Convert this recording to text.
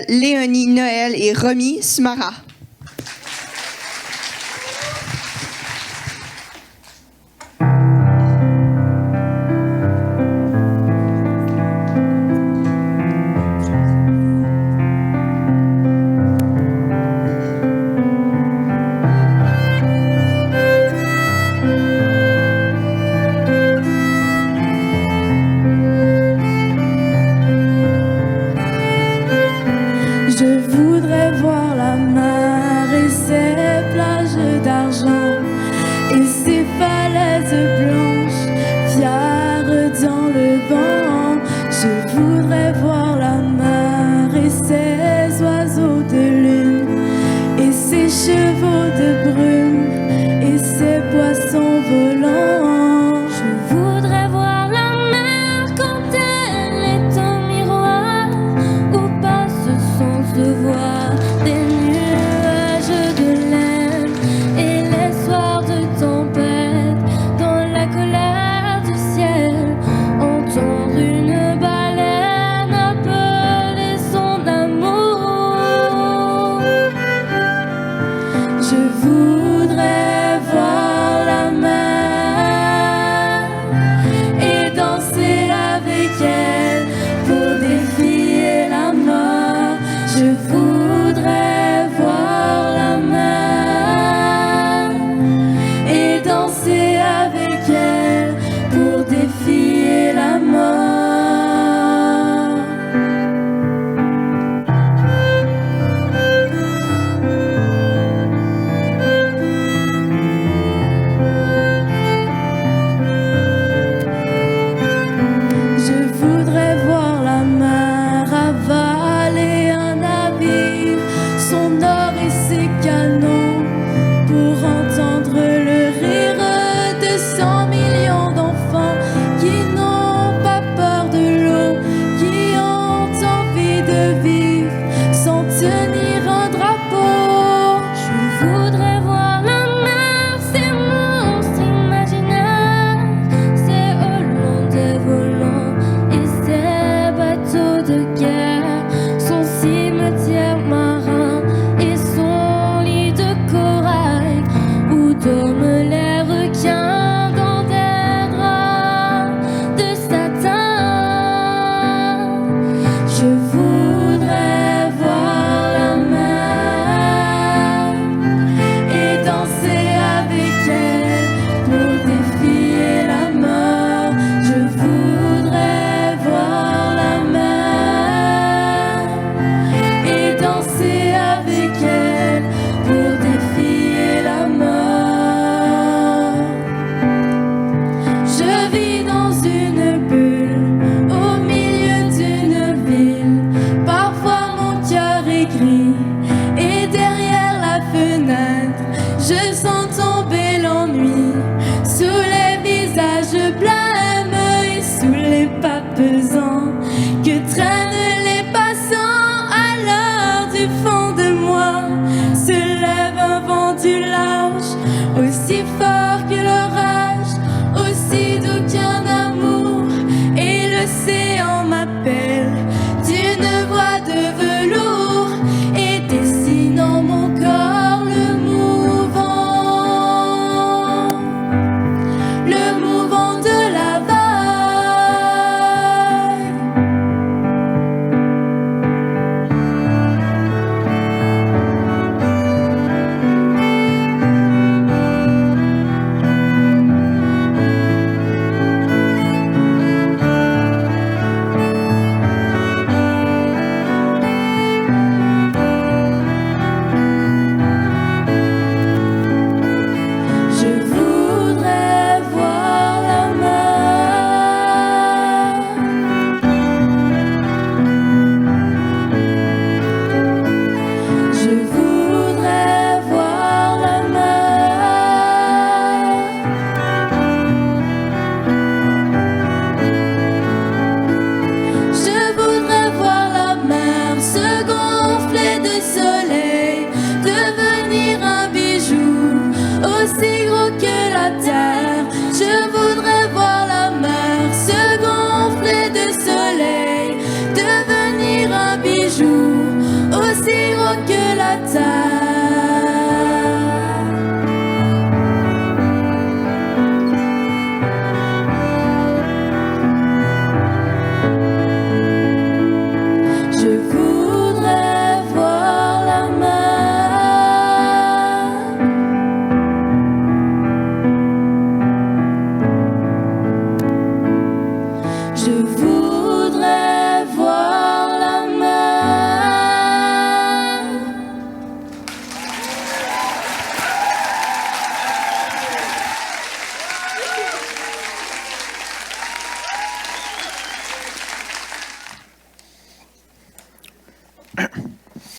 Léonie Noël et Romy Sumara. Je voudrais voir la mer et ses plages d'argent et ses falaises blanches, fières dans le vent. Je voudrais voir la mer et ses oiseaux de lune et ses chevaux de brume et ses poissons volants. Je voudrais voir la mer quand elle est un miroir où passe sans se voir des nuages de laine et les soirs de tempête dans la colère du ciel, entendre une baleine appeler son amour. Je voudrais voir la mer et danser avec elle pour défier la mort. Je voudrais voir la mer et danser avec elle pour défier la mort. Je voudrais voir la mer avaler un navire bataille.